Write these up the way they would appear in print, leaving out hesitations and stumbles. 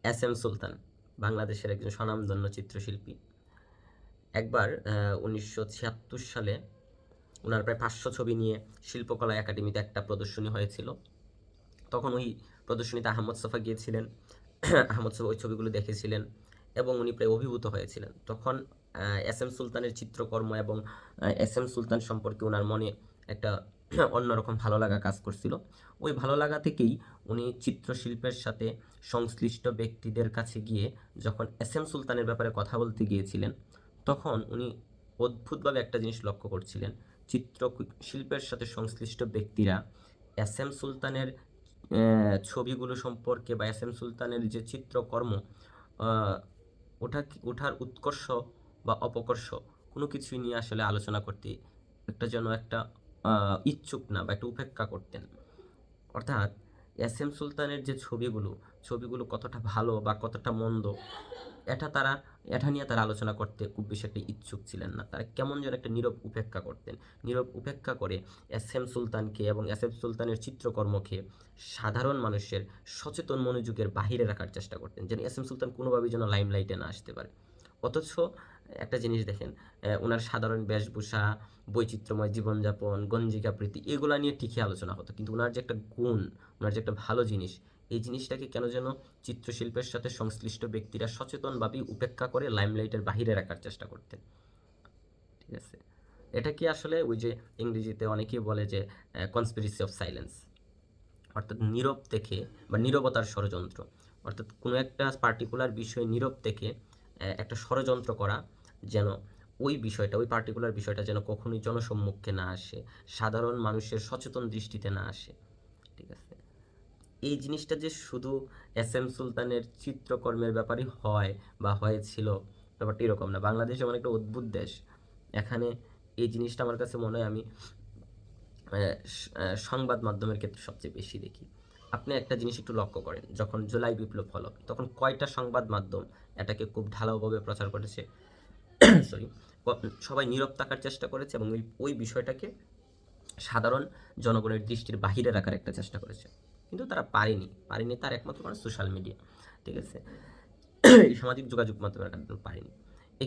S M সুলতান বাংলাদেশের একজন স্বনামধন্য চিত্রশিল্পী। একবার 1976 সালে ওনার প্রায় 500 ছবি নিয়ে শিল্পকলা একাডেমিতে একটা প্রদর্শনী হয়েছিল। তখন ওই প্রদর্শনীতে আহমদ ছফা গিয়েছিলেন। আহমদ ছফা ওই ছবিগুলো দেখেছিলেন এবং উনি প্রায় অভিভূত হয়েছিলেন। তখন এস এম সুলতানের চিত্রকর্ম এবং এস এম সুলতান সম্পর্কে ওনার মনে একটা অন্যরকম ভালো লাগা কাজ করছিল। ওই ভালো লাগা থেকেই উনি চিত্রশিল্পের সাথে সংশ্লিষ্ট ব্যক্তিদের কাছে গিয়ে যখন এস এম সুলতানের ব্যাপারে কথা বলতে গিয়েছিলেন, তখন উনি অদ্ভুতভাবে একটা জিনিস লক্ষ্য করছিলেন। চিত্রশিল্পের সাথে সংশ্লিষ্ট ব্যক্তিরা এস এম সুলতানের ছবিগুলো সম্পর্কে বা এস এম সুলতানের যে চিত্রকর্ম, ওঠার উৎকর্ষ বা অপকর্ষ কোনো কিছুই নিয়ে আসলে আলোচনা করতে একটা ইচ্ছুক না বা একটা উপেক্ষা করতেন। অর্থাৎ এস এম সুলতানের যে ছবিগুলো কতটা ভালো বা কতটা মন্দ, এটা এটা নিয়ে তারা আলোচনা করতে খুব বেশি একটা ইচ্ছুক ছিলেন না। তারা কেমন যেন একটা নীরব উপেক্ষা করতেন। নীরব উপেক্ষা করে এস এম সুলতানকে এবং এস এম সুলতানের চিত্রকর্মকে সাধারণ মানুষের সচেতন মনোযোগের বাহিরে রাখার চেষ্টা করতেন, যেন এস এম সুলতান কোনোভাবেই যেন লাইমলাইটে না আসতে পারে। অথচ একটা জিনিস দেখেন, ওনার সাধারণ বেশভূষা, বৈচিত্র্যময় জীবনযাপন, গঞ্জিকা প্রীতি, এগুলা নিয়ে ঠিকই আলোচনা হতো, কিন্তু ওনার যে একটা গুণ, ওনার যে একটা ভালো জিনিস, এই জিনিসটাকে কেন যেন চিত্রশিল্পের সাথে সংশ্লিষ্ট ব্যক্তিরা সচেতনভাবেই উপেক্ষা করে লাইমলাইটের বাহিরে রাখার চেষ্টা করতেন। ঠিক আছে, এটা কি আসলে ওই যে ইংরেজিতে অনেকেই বলে যে কনস্পিরেসি অফ সাইলেন্স, অর্থাৎ নীরব থেকে বা নীরবতার ষড়যন্ত্র। অর্থাৎ কোনো একটা পার্টিকুলার বিষয়ে নীরব থেকে একটা ষড়যন্ত্র করা, যেন ওই পার্টিকুলার বিষয়টা যেন কখনোই জনসম্মুখে না আসে, সাধারণ মানুষের সচেতন দৃষ্টিতে না আসে। ঠিক আছে, এই জিনিসটা যে শুধু এস এম সুলতানের চিত্রকর্মের ব্যাপারই হয় বা হয়েছিল, ব্যাপারটা এরকম না। বাংলাদেশ এমন একটা অদ্ভুত দেশ, এখানে এই জিনিসটা আমার কাছে মনে হয় আমি সংবাদ মাধ্যমের ক্ষেত্রে সবচেয়ে বেশি দেখি। আপনি একটা জিনিস একটু লক্ষ্য করেন, যখন জুলাই বিপ্লব হলো তখন কয়টা সংবাদ মাধ্যম এটাকে খুব ঢালাওভাবে প্রচার করেছে? সরি, সবাই নীরব থাকার চেষ্টা করেছে এবং ওই বিষয়টাকে সাধারণ জনগণের দৃষ্টির বাহিরে রাখার একটা চেষ্টা করেছে, কিন্তু তারা পারেনি তার একমাত্র কারণ সোশ্যাল মিডিয়া। ঠিক আছে, এই সামাজিক যোগাযোগ মাধ্যমের কারণে পারেনি।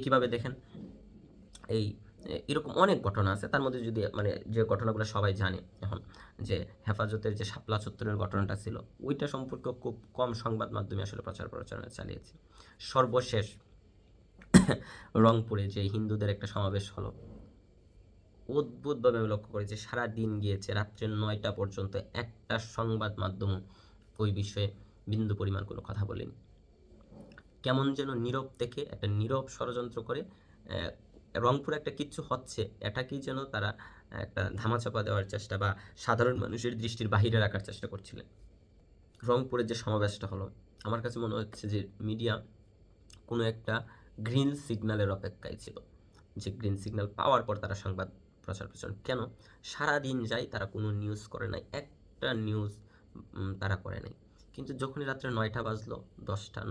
কীভাবে দেখেন, এই এরকম অনেক ঘটনা আছে, তার মধ্যে যদি মানে যে ঘটনাগুলো সবাই জানে এখন, যে হেফাজতের যে শাপলা চত্বরের ঘটনাটা ছিল, ওইটা সম্পর্কে খুব কম সংবাদ মাধ্যমে আসলে প্রচার প্রচারণা চালিয়েছে। সর্বশেষ রংপুরে যে হিন্দুদের একটা সমাবেশ হলো, অদ্ভুতভাবে আমি লক্ষ্য করেছি, সারা দিন গিয়েছে, রাত্রে 9টা পর্যন্ত একটা সংবাদ মাধ্যমও ওই বিষয়ে বিন্দু পরিমাণ কোনো কথা বলেনি। কেমন যেন নীরব থেকে একটা নীরব ষড়যন্ত্র করে রংপুরে একটা কিচ্ছু হচ্ছে, এটাকেই যেন তারা একটা ধামাচাপা দেওয়ার চেষ্টা বা সাধারণ মানুষের দৃষ্টির বাহিরে রাখার চেষ্টা করছিলেন। রংপুরের যে সমাবেশটা হলো, আমার কাছে মনে হচ্ছে যে মিডিয়া কোনো একটা গ্রিন সিগন্যালের অপেক্ষায় ছিল, যে গ্রিন সিগন্যাল পাওয়ার পর তারা সংবাদ প্রচারণ। কেন সারাদিন যায় তারা কোনো নিউজ করে নাই, একটা নিউজ তারা করে নাই, কিন্তু যখনই রাত্রে 9টা বাজলো,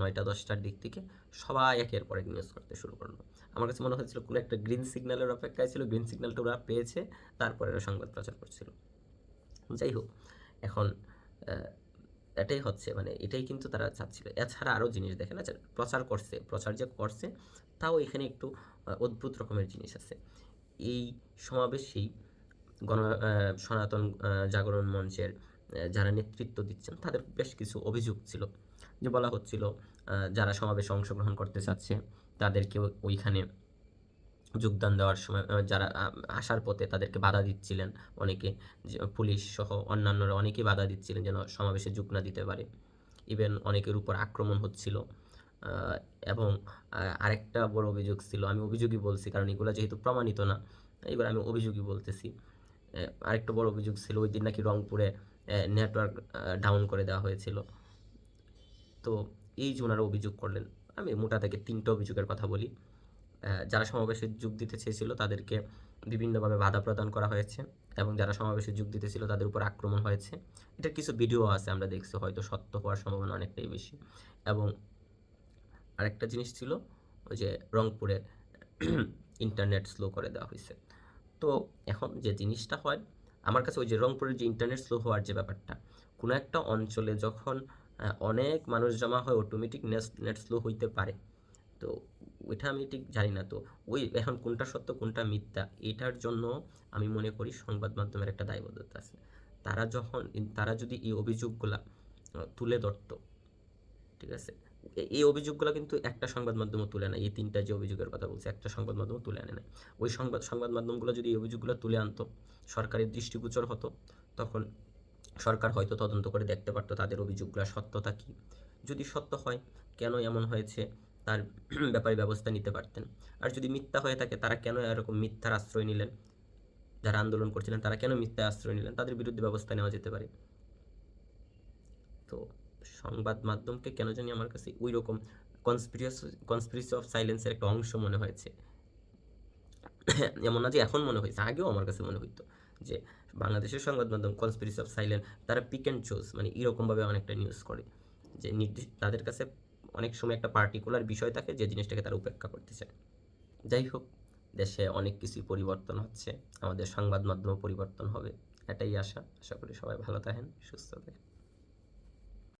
9টা-10টার দিক থেকে সবাই একের পর এক নিউজ করতে শুরু করলো। আমার কাছে মনে হচ্ছিল কোনো একটা গ্রিন সিগন্যালের অপেক্ষায় ছিল, গ্রিন সিগন্যালটা ওরা পেয়েছে, তারপরে ওরা সংবাদ প্রচার করছিল। যাই হোক, এখন এটাই হচ্ছে, মানে এটাই কিন্তু তারা চাচ্ছিল। এছাড়া আরও জিনিস দেখেন, আচ্ছা প্রচার যে করছে, তাও এখানে একটু অদ্ভুত রকমের জিনিস আছে। এই সমাবেশেই সনাতন জাগরণ মঞ্চের যারা নেতৃত্ব দিচ্ছেন তাদের বেশ কিছু অভিযোগ ছিল, যে বলা হচ্ছিল যারা সমাবেশে অংশগ্রহণ করতে চাচ্ছে তাদেরকে ওইখানে যোগদান দেওয়ার সময় যারা আসার পথে তাদেরকে বাধা দিচ্ছিলেন অনেকে, পুলিশ সহ অন্যান্যরা অনেকেই বাধা দিচ্ছিলেন যেন সমাবেশে যোগ না দিতে পারে। ইভেন অনেকের উপর আক্রমণ হচ্ছিল। এবং আরেকটা বড় অভিযোগ ছিল, আমি অভিযোগই বলছি কারণ এগুলো যেহেতু প্রমাণিত না, এবার আমি অভিযোগই বলতেছি। আরেকটা বড় অভিযোগ ছিল ওই দিন নাকি রংপুরে নেটওয়ার্ক ডাউন করে দেওয়া হয়েছিল। তো এই যে ওনারা অভিযোগ করলেন, আমি মোটা থেকে 3টা অভিযোগের কথা বলি। যারা সমাবেশে যোগ দিতে চেয়েছিল তাদেরকে বিভিন্নভাবে বাধা প্রদান করা হয়েছে এবং যারা সমাবেশে যোগ দিতে ছিল তাদের উপর আক্রমণ হয়েছে। এটার কিছু ভিডিও আছে, আমরা দেখছি, হয়তো সত্য হওয়ার সম্ভাবনা অনেকটাই বেশি। এবং আরেকটা জিনিস ছিল ওই যে রংপুরে ইন্টারনেট স্লো করে দেওয়া হয়েছে। তো এখন যে জিনিসটা হয় আমার কাছে, ওই যে রংপুরের যে ইন্টারনেট স্লো হওয়ার যে ব্যাপারটা, কোনো একটা অঞ্চলে যখন অনেক মানুষ জমা হয় অটোমেটিক নেট স্লো হইতে পারে। তো ওইটা আমি ঠিক জানি না। তো ওই এখন কোনটা সত্য কোনটা মিথ্যা এটার জন্য আমি মনে করি সংবাদ মাধ্যমের একটা দায়বদ্ধতা আছে। তারা যদি এই অভিযোগগুলা তুলে ধরতো, ঠিক আছে, এই অভিযোগগুলো কিন্তু একটা সংবাদ মাধ্যমও তুলে নেয়। এই 3টা যে অভিযোগের কথা বলছি একটা সংবাদ মাধ্যমও তুলে আনে না। ওই সংবাদ মাধ্যমগুলো যদি এই অভিযোগগুলো তুলে আনতো, সরকারের দৃষ্টিগোচর হতো, তখন সরকার হয়তো তদন্ত করে দেখতে পারতো তাদের অভিযোগগুলোর সত্যতা কী। যদি সত্য হয় কেন এমন হয়েছে তার ব্যাপারে ব্যবস্থা নিতে পারতেন। আর যদি মিথ্যা হয়ে থাকে তারা কেন এরকম মিথ্যার আশ্রয় নিলেন, যারা আন্দোলন করছিলেন তারা কেন মিথ্যা আশ্রয় নিলেন, তাদের বিরুদ্ধে ব্যবস্থা নেওয়া যেতে পারে। তো সংবাদ মাধ্যমকে কেন জানি আমার কাছে ওই রকম কনস্পিরেসি অফ সাইলেন্সের একটা অংশ মনে হয়েছে। এমন না যে এখন মনে হয়েছে, আগেও আমার কাছে মনে হইতো যে বাংলাদেশের সংবাদ মাধ্যম কনস্পিরেসি অফ সাইলেন্স, তারা পিক অ্যান্ড চুজ মানে এরকমভাবে অনেকটা নিউজ করে যে তাদের কাছে অনেক সময় একটা পার্টিকুলার বিষয় থাকে যে জিনিসটাকে তারা উপেক্ষা করতে চায়। যাই হোক, দেশে অনেক কিছুই পরিবর্তন হচ্ছে, আমাদের সংবাদ মাধ্যমও পরিবর্তন হবে, এটাই আশা করি সবাই ভালো থাকেন, সুস্থ থাকেন।